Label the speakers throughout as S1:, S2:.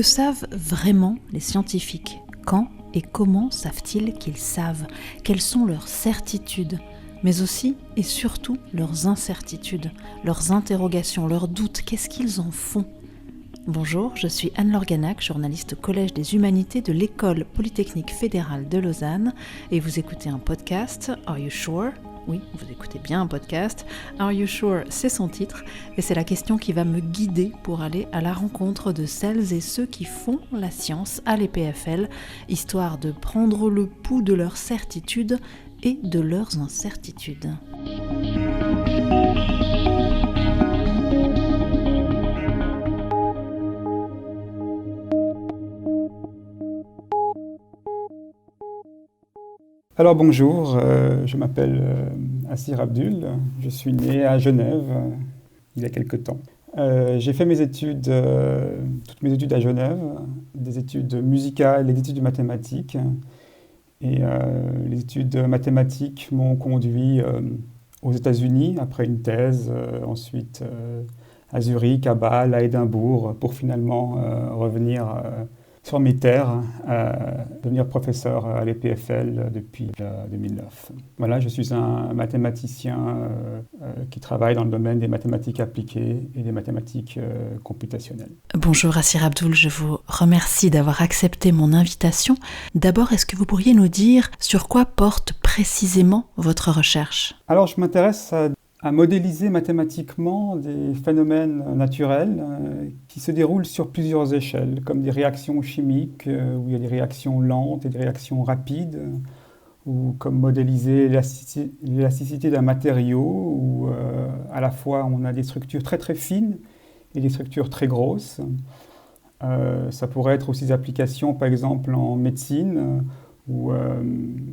S1: Que savent vraiment les scientifiques ? Quand et comment savent-ils qu'ils savent ? Quelles sont leurs certitudes ? Mais aussi et surtout leurs incertitudes, leurs interrogations, leurs doutes, qu'est-ce qu'ils en font ? Bonjour, je suis Anne-Laure Ganac, journaliste au Collège des Humanités de l'École Polytechnique Fédérale de Lausanne, et vous écoutez un podcast, Are You Sure ? Oui, vous écoutez bien un podcast. Are You Sure, c'est son titre, et c'est la question qui va me guider pour aller à la rencontre de celles et ceux qui font la science à l'EPFL, histoire de prendre le pouls de leurs certitudes et de leurs incertitudes.
S2: Alors bonjour, je m'appelle Assir Abdul, je suis né à Genève il y a quelque temps. J'ai fait toutes mes études à Genève, des études musicales et des études mathématiques. Et les études mathématiques m'ont conduit aux États-Unis après une thèse, ensuite à Zurich, à Bâle, à Édimbourg, pour finalement revenir sur mes terres, devenir professeur à l'EPFL depuis 2009. Voilà, je suis un mathématicien qui travaille dans le domaine des mathématiques appliquées et des mathématiques computationnelles.
S1: Bonjour Assir Abdul, je vous remercie d'avoir accepté mon invitation. D'abord, est-ce que vous pourriez nous dire sur quoi porte précisément votre recherche ?
S2: Alors, je m'intéresse à modéliser mathématiquement des phénomènes naturels qui se déroulent sur plusieurs échelles, comme des réactions chimiques où il y a des réactions lentes et des réactions rapides, ou comme modéliser l'élasticité d'un matériau où à la fois on a des structures très très fines et des structures très grosses. Ça pourrait être aussi des applications par exemple en médecine où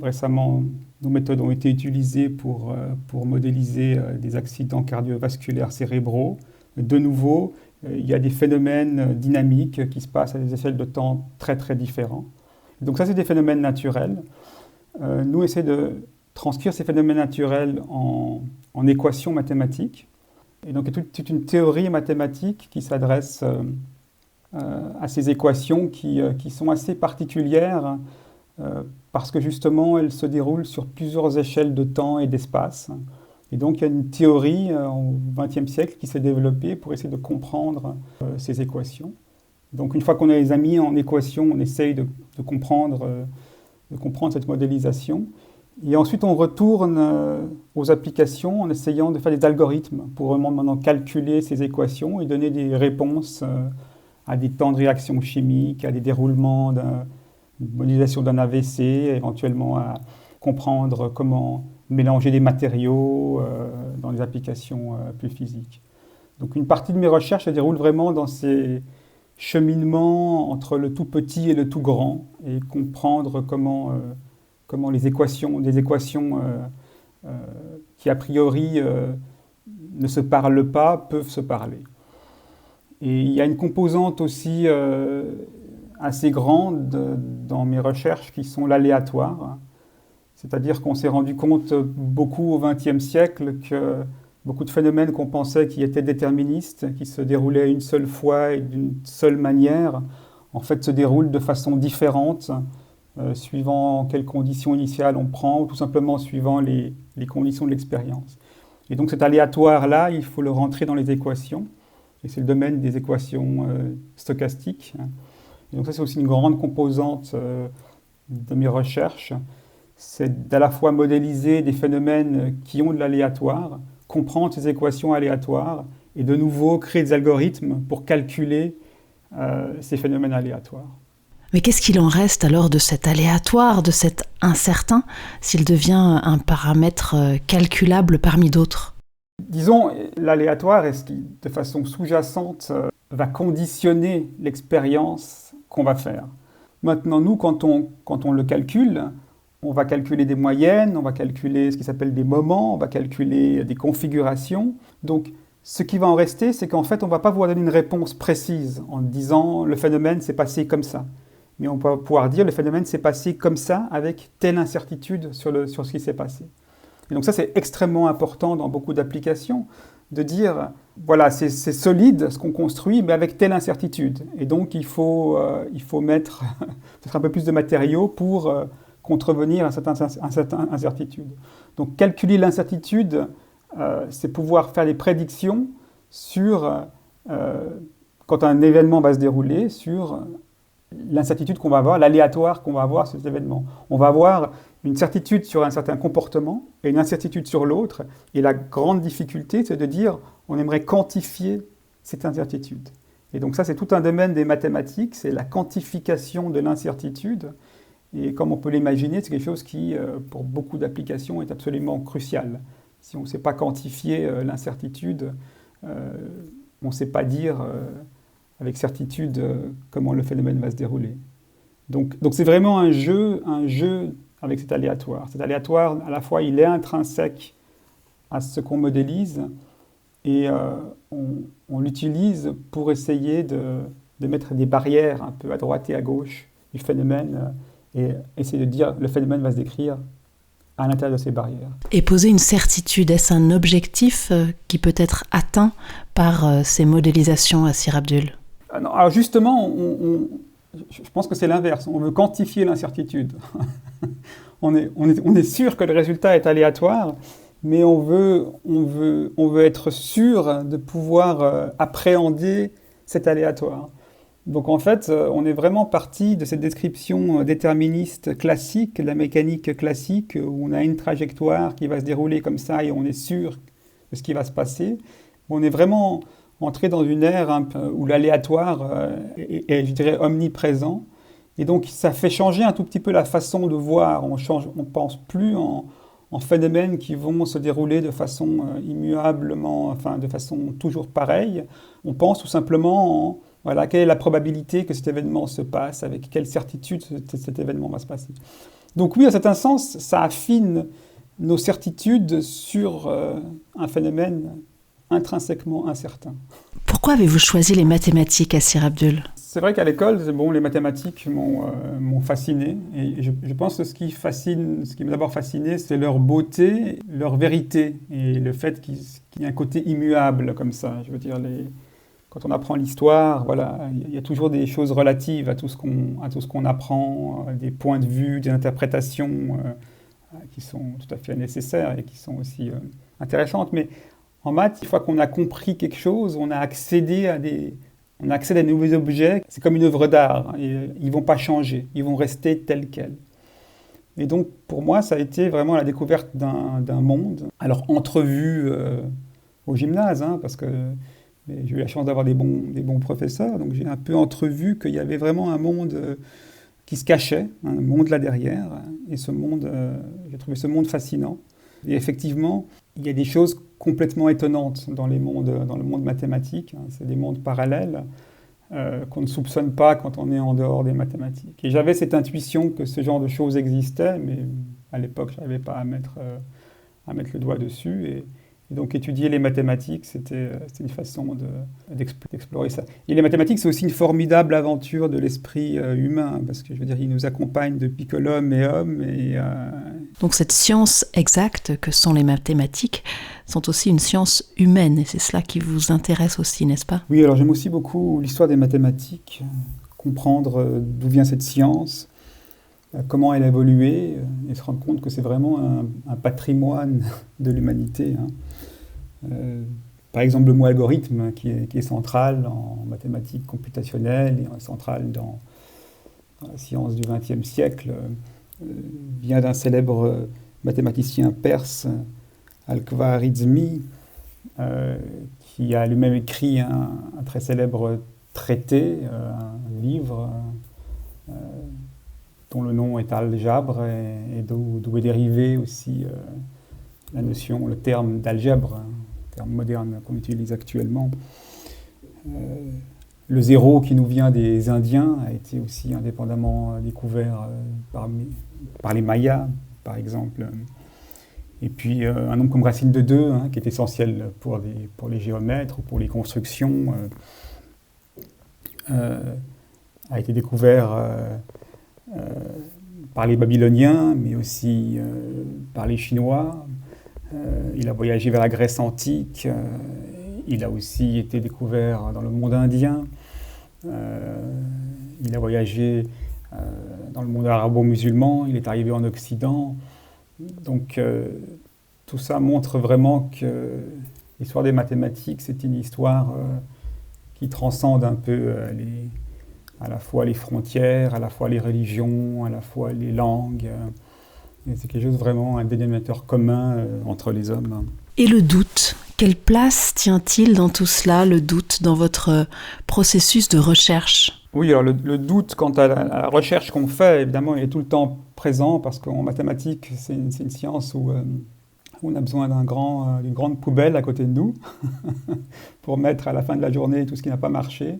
S2: récemment nos méthodes ont été utilisées pour modéliser des accidents cardiovasculaires cérébraux. De nouveau, il y a des phénomènes dynamiques qui se passent à des échelles de temps très très différents. Donc ça, c'est des phénomènes naturels. Nous, essayons de transcrire ces phénomènes naturels en équations mathématiques. Et donc, il y a toute une théorie mathématique qui s'adresse à ces équations qui sont assez particulières parce que justement, elles se déroulent sur plusieurs échelles de temps et d'espace. Et donc, il y a une théorie au XXe siècle qui s'est développée pour essayer de comprendre ces équations. Donc, une fois qu'on les a mis en équation, on essaye de comprendre cette modélisation. Et ensuite, on retourne aux applications en essayant de faire des algorithmes pour vraiment maintenant calculer ces équations et donner des réponses à des temps de réaction chimique, à des déroulements une modélisation d'un AVC, éventuellement à comprendre comment mélanger des matériaux dans des applications plus physiques. Donc une partie de mes recherches se déroule vraiment dans ces cheminements entre le tout petit et le tout grand et comprendre comment des équations qui a priori ne se parlent pas peuvent se parler. Et il y a une composante aussi assez grande dans mes recherches qui sont l'aléatoire. C'est-à-dire qu'on s'est rendu compte beaucoup au XXe siècle que beaucoup de phénomènes qu'on pensait qui étaient déterministes, qui se déroulaient une seule fois et d'une seule manière, en fait se déroulent de façon différente, suivant quelles conditions initiales on prend, ou tout simplement suivant les conditions de l'expérience. Et donc cet aléatoire-là, il faut le rentrer dans les équations, et c'est le domaine des équations stochastiques. Et donc ça, c'est aussi une grande composante de mes recherches. C'est d'à la fois modéliser des phénomènes qui ont de l'aléatoire, comprendre ces équations aléatoires et de nouveau créer des algorithmes pour calculer ces phénomènes aléatoires.
S1: Mais qu'est-ce qu'il en reste alors de cet aléatoire, de cet incertain, s'il devient un paramètre calculable parmi d'autres ?
S2: Disons, l'aléatoire est ce qui, de façon sous-jacente, va conditionner l'expérience qu'on va faire. Maintenant, nous, quand on le calcule, on va calculer des moyennes, on va calculer ce qui s'appelle des moments, on va calculer des configurations. Donc, ce qui va en rester, c'est qu'en fait, on ne va pas pouvoir donner une réponse précise en disant « le phénomène s'est passé comme ça ». Mais on va pouvoir dire « le phénomène s'est passé comme ça avec telle incertitude sur ce qui s'est passé ». Et donc ça, c'est extrêmement important dans beaucoup d'applications. de dire, voilà, c'est solide ce qu'on construit, mais avec telle incertitude. Et donc, il faut mettre peut-être un peu plus de matériaux pour contrevenir à cette incertitude. Donc, calculer l'incertitude, c'est pouvoir faire des prédictions sur, quand un événement va se dérouler, sur l'incertitude qu'on va avoir, l'aléatoire qu'on va avoir sur cet événement. On va avoir une certitude sur un certain comportement et une incertitude sur l'autre. Et la grande difficulté, c'est de dire, on aimerait quantifier cette incertitude. Et donc ça, c'est tout un domaine des mathématiques, c'est la quantification de l'incertitude. Et comme on peut l'imaginer, c'est quelque chose qui, pour beaucoup d'applications, est absolument crucial. Si on ne sait pas quantifier l'incertitude, on ne sait pas dire avec certitude comment le phénomène va se dérouler. Donc c'est vraiment un jeu avec cet aléatoire. Cet aléatoire, à la fois, il est intrinsèque à ce qu'on modélise et on l'utilise pour essayer de mettre des barrières un peu à droite et à gauche du phénomène et essayer de dire le phénomène va se décrire à l'intérieur de ces barrières.
S1: Et poser une certitude, est-ce un objectif qui peut être atteint par ces modélisations à Sir Abdul ?
S2: Alors justement, je pense que c'est l'inverse. On veut quantifier l'incertitude. on est sûr que le résultat est aléatoire, mais on veut être sûr de pouvoir appréhender cet aléatoire. Donc en fait, on est vraiment parti de cette description déterministe classique, de la mécanique classique, où on a une trajectoire qui va se dérouler comme ça et on est sûr de ce qui va se passer. On est vraiment entré dans une ère où l'aléatoire est, je dirais, omniprésent. Et donc ça fait changer un tout petit peu la façon de voir. On ne pense plus en phénomènes qui vont se dérouler de façon immuablement, enfin de façon toujours pareille. On pense tout simplement en voilà, quelle est la probabilité que cet événement se passe, avec quelle certitude cet événement va se passer. Donc oui, à certain sens, ça affine nos certitudes sur un phénomène intrinsèquement incertain.
S1: Pourquoi avez-vous choisi les mathématiques à Sir Abdul ?
S2: C'est vrai qu'à l'école, les mathématiques m'ont fasciné. Et je pense que ce qui m'a d'abord fasciné, c'est leur beauté, leur vérité, et le fait qu'il y ait un côté immuable comme ça. Je veux dire, quand on apprend l'histoire, voilà, il y a toujours des choses relatives à tout ce qu'on apprend, des points de vue, des interprétations qui sont tout à fait nécessaires et qui sont aussi intéressantes. Mais en maths, une fois qu'on a compris quelque chose, on accède à des nouveaux objets. C'est comme une œuvre d'art. Et ils ne vont pas changer, ils vont rester tels quels. Et donc, pour moi, ça a été vraiment la découverte d'un monde. Alors, entrevu au gymnase, parce que j'ai eu la chance d'avoir des bons professeurs, donc j'ai un peu entrevu qu'il y avait vraiment un monde qui se cachait, un monde là derrière. Et ce monde, j'ai trouvé ce monde fascinant. Et effectivement, il y a des choses complètement étonnantes dans le monde mathématique. C'est des mondes parallèles qu'on ne soupçonne pas quand on est en dehors des mathématiques. Et j'avais cette intuition que ce genre de choses existaient, mais à l'époque, je n'arrivais pas à mettre le doigt dessus. Et donc étudier les mathématiques, c'était une façon d'explorer ça. Et les mathématiques, c'est aussi une formidable aventure de l'esprit humain, parce que je veux dire, il nous accompagne depuis que l'homme est homme.
S1: Donc cette science exacte que sont les mathématiques sont aussi une science humaine, et c'est cela qui vous intéresse aussi, n'est-ce pas ?
S2: Oui, alors j'aime aussi beaucoup l'histoire des mathématiques, comprendre d'où vient cette science, comment elle a évolué, et se rendre compte que c'est vraiment un patrimoine de l'humanité. Par exemple, le mot algorithme, qui est central en mathématiques computationnelles et central dans la science du XXe siècle, vient d'un célèbre mathématicien perse, Al-Khwarizmi, qui a lui-même écrit un très célèbre traité, un livre dont le nom est Al-Jabr et d'où est dérivé aussi le terme d'algèbre, terme moderne qu'on utilise actuellement. Le zéro qui nous vient des Indiens a été aussi indépendamment découvert par les Mayas, par exemple. Et puis un nombre comme racine de 2, qui est essentiel pour les géomètres ou pour les constructions, a été découvert par les Babyloniens, mais aussi par les Chinois. Il a voyagé vers la Grèce antique. Il a aussi été découvert dans le monde indien. Il a voyagé dans le monde arabo-musulman. Il est arrivé en Occident. Donc, tout ça montre vraiment que l'histoire des mathématiques, c'est une histoire qui transcende un peu à la fois les frontières, à la fois les religions, à la fois les langues. Et c'est quelque chose vraiment, un dénominateur commun entre les hommes.
S1: Et le doute, quelle place tient-il dans tout cela, le doute, dans votre processus de recherche ?
S2: Oui, alors le doute quant à la recherche qu'on fait, évidemment, il est tout le temps présent parce qu'en mathématiques, c'est une science où on a besoin d'une grande poubelle à côté de nous pour mettre à la fin de la journée tout ce qui n'a pas marché.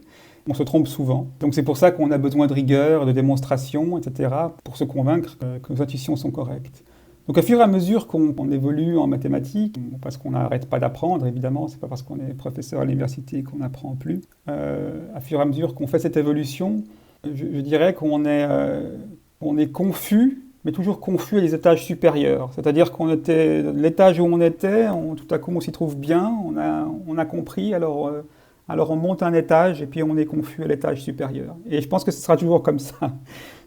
S2: On se trompe souvent. Donc c'est pour ça qu'on a besoin de rigueur, de démonstration, etc., pour se convaincre que nos intuitions sont correctes. Donc, à fur et à mesure qu'on évolue en mathématiques, parce qu'on n'arrête pas d'apprendre, évidemment, c'est pas parce qu'on est professeur à l'université qu'on n'apprend plus. À fur et à mesure qu'on fait cette évolution, je dirais qu'on est confus, mais toujours confus à des étages supérieurs. C'est-à-dire qu'on était l'étage où on était, tout à coup on s'y trouve bien, on a compris, alors on monte un étage et puis on est confus à l'étage supérieur. Et je pense que ce sera toujours comme ça.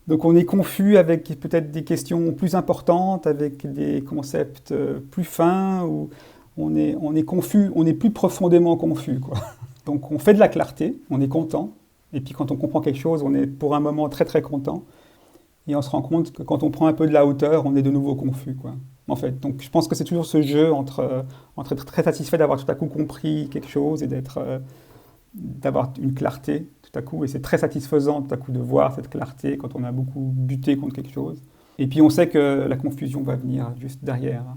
S2: Donc on est confus avec peut-être des questions plus importantes, avec des concepts plus fins, ou on est confus, on est plus profondément confus, quoi. Donc on fait de la clarté, on est content, et puis quand on comprend quelque chose, on est pour un moment très très content, et on se rend compte que quand on prend un peu de la hauteur, on est de nouveau confus, quoi. En fait, donc je pense que c'est toujours ce jeu entre être très satisfait d'avoir tout à coup compris quelque chose et d'avoir une clarté tout à coup, et c'est très satisfaisant tout à coup de voir cette clarté quand on a beaucoup buté contre quelque chose. Et puis on sait que la confusion va venir juste derrière, hein,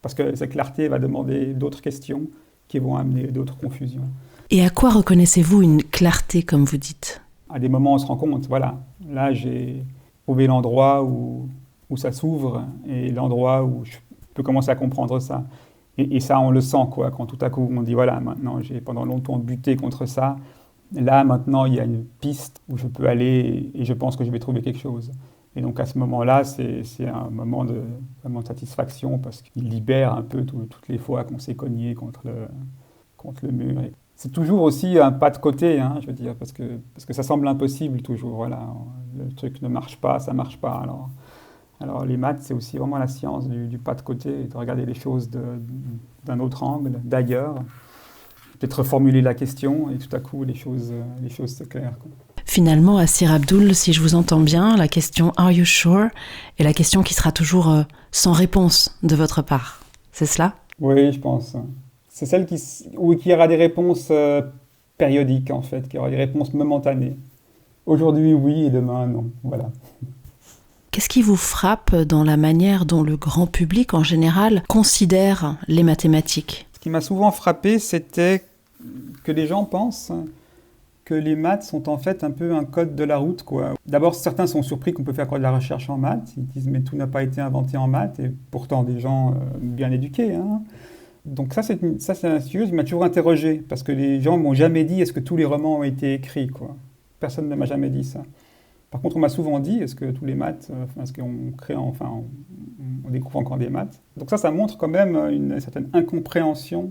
S2: parce que cette clarté va demander d'autres questions qui vont amener d'autres confusions.
S1: Et à quoi reconnaissez-vous une clarté, comme vous dites ?
S2: À des moments, on se rend compte, voilà, là j'ai trouvé l'endroit où ça s'ouvre et l'endroit où je peux commencer à comprendre ça. Et ça, on le sent, quoi, quand tout à coup on dit, voilà, maintenant j'ai pendant longtemps buté contre ça. Là, maintenant, il y a une piste où je peux aller et je pense que je vais trouver quelque chose. Et donc, à ce moment-là, c'est un moment de satisfaction parce qu'il libère un peu toutes les fois qu'on s'est cogné contre le mur. Et c'est toujours aussi un pas de côté, hein, je veux dire, parce que ça semble impossible toujours. Voilà, le truc ne marche pas, ça ne marche pas. Alors, les maths, c'est aussi vraiment la science du pas de côté, de regarder les choses d'un autre angle, d'ailleurs. Peut-être reformuler la question et tout à coup les choses s'éclairent, quoi.
S1: Finalement, Assir Abdoul, si je vous entends bien, la question « Are you sure ?» est la question qui sera toujours sans réponse de votre part. C'est cela ?
S2: Oui, je pense. C'est celle qui aura des réponses périodiques, en fait, qui aura des réponses momentanées. Aujourd'hui, oui, et demain, non. Voilà.
S1: Qu'est-ce qui vous frappe dans la manière dont le grand public, en général, considère les mathématiques ?
S2: Ce qui m'a souvent frappé, c'était que les gens pensent que les maths sont en fait un peu un code de la route, quoi. D'abord, certains sont surpris qu'on peut faire de la recherche en maths. Ils disent « mais tout n'a pas été inventé en maths », et pourtant des gens bien éduqués, hein. Donc ça, c'est un sujet qui m'a toujours interrogé, parce que les gens ne m'ont jamais dit « est-ce que tous les romans ont été écrits ?» quoi. Personne ne m'a jamais dit ça. Par contre, on m'a souvent dit « est-ce que tous les maths, est-ce on découvre encore des maths ?» Donc ça montre quand même une certaine incompréhension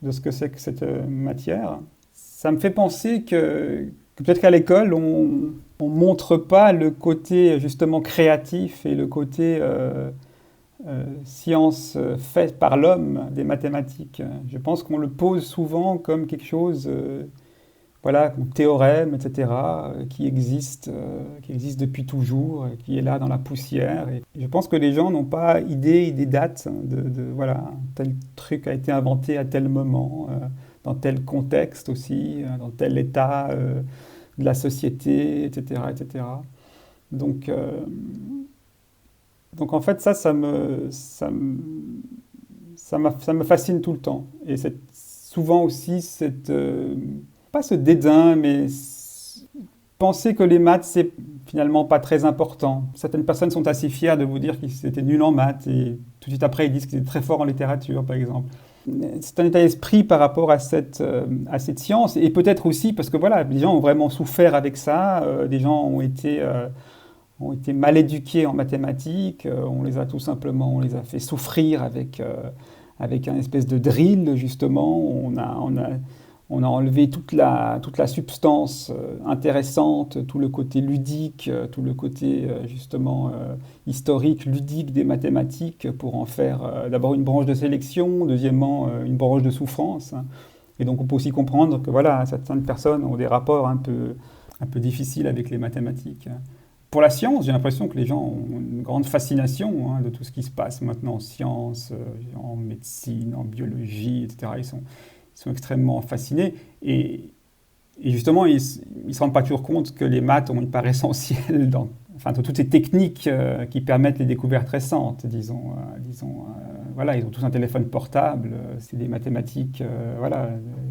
S2: de ce que c'est que cette matière. Ça me fait penser que peut-être qu'à l'école, on ne montre pas le côté justement créatif et le côté science faite par l'homme des mathématiques. Je pense qu'on le pose souvent comme quelque chose, voilà, comme théorème, etc., qui existe depuis toujours, qui est là dans la poussière. Et je pense que les gens n'ont pas idée date voilà, tel truc a été inventé à tel moment, dans tel contexte aussi, dans tel état de la société, etc., etc. Donc en fait, ça me fascine tout le temps. Et c'est souvent aussi pas ce dédain, mais penser que les maths, c'est finalement pas très important. Certaines personnes sont assez fières de vous dire qu'ils étaient nuls en maths et tout de suite après, ils disent qu'ils étaient très forts en littérature, par exemple. C'est un état d'esprit par rapport à cette science, et peut-être aussi parce que voilà, les gens ont vraiment souffert avec ça, des gens ont été ont été mal éduqués en mathématiques. On les a fait souffrir avec un espèce de drill, justement. On a enlevé toute la substance intéressante, tout le côté ludique, tout le côté justement historique, ludique des mathématiques pour en faire d'abord une branche de sélection, deuxièmement une branche de souffrance. Et donc on peut aussi comprendre que voilà, certaines personnes ont des rapports un peu difficiles avec les mathématiques. Pour la science, j'ai l'impression que les gens ont une grande fascination de tout ce qui se passe maintenant en sciences, en médecine, en biologie, etc. Ils sont extrêmement fascinés et justement, ils ne se rendent pas toujours compte que les maths ont une part essentielle dans toutes ces techniques qui permettent les découvertes récentes, disons. Voilà, ils ont tous un téléphone portable, c'est des mathématiques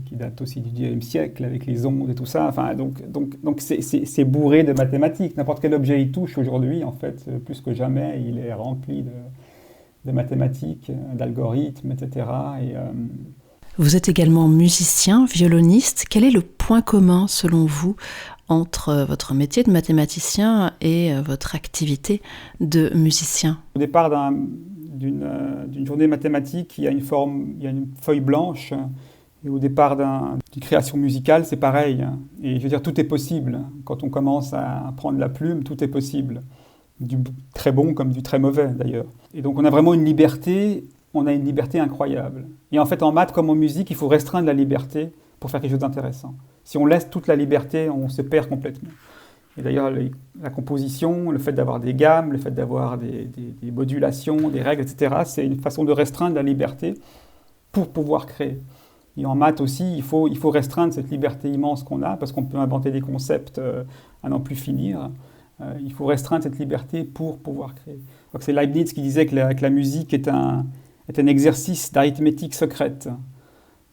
S2: qui datent aussi du XIXe siècle avec les ondes et tout ça. Donc c'est bourré de mathématiques. N'importe quel objet il touche aujourd'hui, en fait, plus que jamais, il est rempli de mathématiques, d'algorithmes, etc.
S1: Vous êtes également musicien, violoniste. Quel est le point commun, selon vous, entre votre métier de mathématicien et votre activité de musicien?
S2: Au départ d'une journée mathématique, il y a une feuille blanche. Et au départ d'une création musicale, c'est pareil. Et je veux dire, tout est possible. Quand on commence à prendre la plume, tout est possible. Du très bon comme du très mauvais, d'ailleurs. Et donc, on a vraiment une liberté incroyable. Et en fait, en maths comme en musique, il faut restreindre la liberté pour faire quelque chose d'intéressant. Si on laisse toute la liberté, on se perd complètement. Et d'ailleurs, la composition, le fait d'avoir des gammes, le fait d'avoir des modulations, des règles, etc., c'est une façon de restreindre la liberté pour pouvoir créer. Et en maths aussi, il faut restreindre cette liberté immense qu'on a, parce qu'on peut inventer des concepts à n'en plus finir. Il faut restreindre cette liberté pour pouvoir créer. Donc c'est Leibniz qui disait que la musique est un exercice d'arithmétique secrète.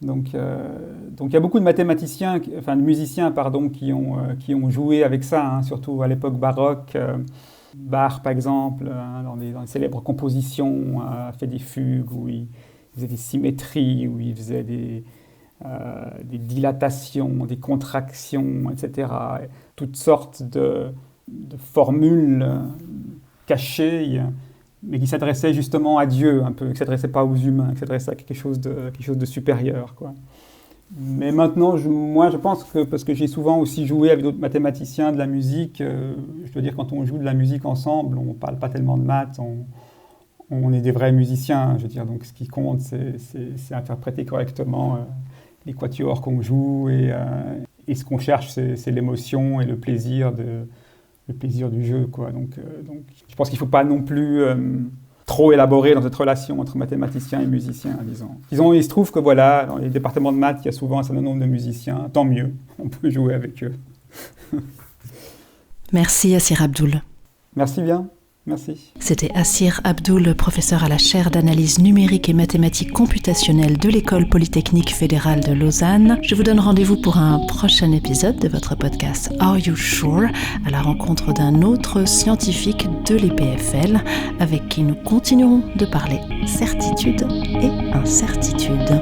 S2: Donc il y a beaucoup de de musiciens, qui ont joué avec ça, surtout à l'époque baroque. Bach, par exemple, dans les célèbres compositions, a fait des fugues où il faisait des symétries, où il faisait des dilatations, des contractions, etc. Toutes sortes de formules cachées, mais qui s'adressaient justement à Dieu, un peu, qui ne s'adressaient pas aux humains, qui s'adressaient à quelque chose de supérieur, quoi. Mais maintenant, moi, je pense que, parce que j'ai souvent aussi joué avec d'autres mathématiciens de la musique, je dois dire, quand on joue de la musique ensemble, on ne parle pas tellement de maths, on est des vrais musiciens, je veux dire, donc ce qui compte, c'est interpréter correctement les quatuors qu'on joue, et ce qu'on cherche, c'est l'émotion et le plaisir du jeu, quoi. Donc, je pense qu'il ne faut pas non plus trop élaborer dans cette relation entre mathématiciens et musiciens, disons. Il se trouve que voilà, dans les départements de maths, il y a souvent un certain nombre de musiciens, tant mieux, on peut jouer avec eux.
S1: Merci Yassir Abdoul.
S2: Merci bien. Merci.
S1: C'était Yassir Abdoul, professeur à la chaire d'analyse numérique et mathématiques computationnelles de l'École Polytechnique Fédérale de Lausanne. Je vous donne rendez-vous pour un prochain épisode de votre podcast Are You Sure, à la rencontre d'un autre scientifique de l'EPFL avec qui nous continuerons de parler certitude et incertitude.